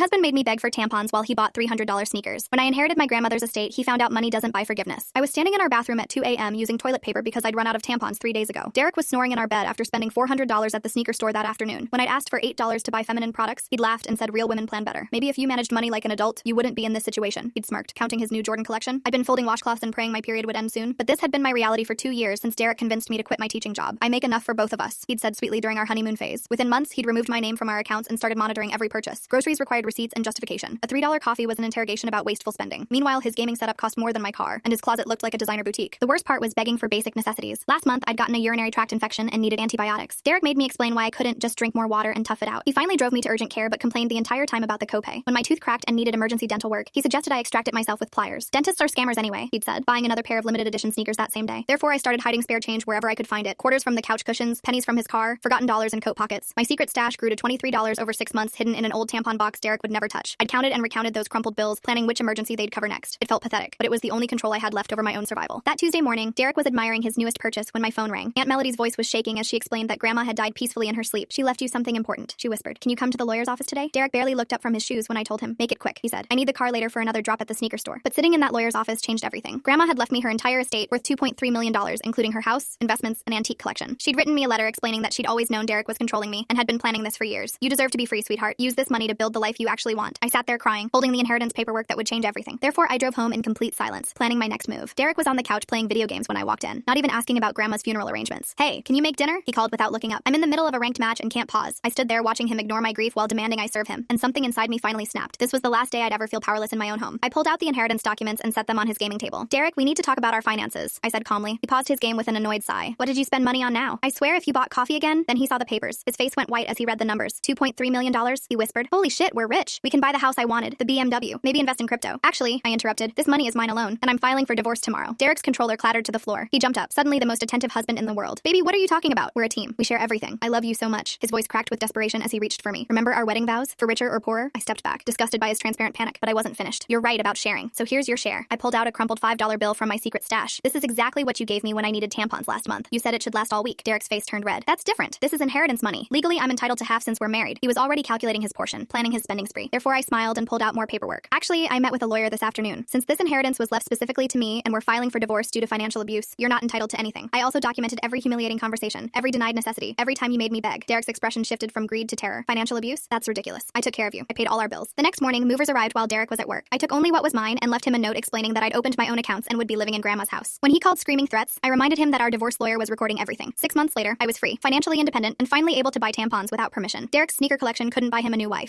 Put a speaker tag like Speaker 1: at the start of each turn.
Speaker 1: husband made me beg for tampons while he bought $300 sneakers. When I inherited my grandmother's estate, he found out money doesn't buy forgiveness. I was standing in our bathroom at 2 a.m. using toilet paper because I'd run out of tampons 3 days ago. Derek was snoring in our bed after spending $400 at the sneaker store that afternoon. When I'd asked for $8 to buy feminine products, he'd laughed and said real women plan better. Maybe if you managed money like an adult, you wouldn't be in this situation. He'd smirked, counting his new Jordan collection. I'd been folding washcloths and praying my period would end soon, but this had been my reality for 2 years since Derek convinced me to quit my teaching job. I make enough for both of us, he'd said sweetly during our honeymoon phase. Within months, he'd removed my name from our accounts and started monitoring every purchase. Groceries required receipts and justification. A $3 coffee was an interrogation about wasteful spending. Meanwhile, his gaming setup cost more than my car, and his closet looked like a designer boutique. The worst part was begging for basic necessities. Last month, I'd gotten a urinary tract infection and needed antibiotics. Derek made me explain why I couldn't just drink more water and tough it out. He finally drove me to urgent care but complained the entire time about the copay. When my tooth cracked and needed emergency dental work, he suggested I extract it myself with pliers. Dentists are scammers anyway, he'd said, buying another pair of limited edition sneakers that same day. Therefore, I started hiding spare change wherever I could find it. Quarters from the couch cushions, pennies from his car, forgotten dollars in coat pockets. My secret stash grew to $23 over 6 months, hidden in an old tampon box Derek would never touch. I'd counted and recounted those crumpled bills, planning which emergency they'd cover next. It felt pathetic, but it was the only control I had left over my own survival. That Tuesday morning, Derek was admiring his newest purchase when my phone rang. Aunt Melody's voice was shaking as she explained that Grandma had died peacefully in her sleep. She left you something important, she whispered. Can you come to the lawyer's office today? Derek barely looked up from his shoes when I told him. Make it quick, he said. I need the car later for another drop at the sneaker store. But sitting in that lawyer's office changed everything. Grandma had left me her entire estate worth $2.3 million, including her house, investments, and antique collection. She'd written me a letter explaining that she'd always known Derek was controlling me and had been planning this for years. You deserve to be free, sweetheart. Use this money to build the life you actually want. I sat there crying, holding the inheritance paperwork that would change everything. Therefore, I drove home in complete silence, planning my next move. Derek was on the couch playing video games when I walked in, not even asking about Grandma's funeral arrangements. Hey, can you make dinner? He called without looking up. I'm in the middle of a ranked match and can't pause. I stood there watching him ignore my grief while demanding I serve him, and something inside me finally snapped. This was the last day I'd ever feel powerless in my own home. I pulled out the inheritance documents and set them on his gaming table. Derek, we need to talk about our finances, I said calmly. He paused his game with an annoyed sigh. What did you spend money on now? I swear if you bought coffee again, then he saw the papers. His face went white as he read the numbers. $2.3 million, he whispered. Holy shit, we're rich. We can buy the house I wanted, the BMW, maybe invest in crypto. Actually, I interrupted, this money is mine alone, and I'm filing for divorce tomorrow. Derek's controller clattered to the floor. He jumped up, suddenly the most attentive husband in the world. Baby, what are you talking about? We're a team. We share everything. I love you so much. His voice cracked with desperation as he reached for me. Remember our wedding vows? For richer or poorer? I stepped back, disgusted by his transparent panic, but I wasn't finished. You're right about sharing, so here's your share. I pulled out a crumpled $5 bill from my secret stash. This is exactly what you gave me when I needed tampons last month. You said it should last all week. Derek's face turned red. That's different. This is inheritance money. Legally, I'm entitled to half since we're married. He was already calculating his portion, planning his spending spree. Therefore, I smiled and pulled out more paperwork. Actually, I met with a lawyer this afternoon. Since this inheritance was left specifically to me and we're filing for divorce due to financial abuse, you're not entitled to anything. I also documented every humiliating conversation, every denied necessity, every time you made me beg. Derek's expression shifted from greed to terror. Financial abuse? That's ridiculous. I took care of you. I paid all our bills. The next morning, movers arrived while Derek was at work. I took only what was mine and left him a note explaining that I'd opened my own accounts and would be living in Grandma's house. When he called screaming threats, I reminded him that our divorce lawyer was recording everything. 6 months later, I was free, financially independent, and finally able to buy tampons without permission. Derek's sneaker collection couldn't buy him a new wife.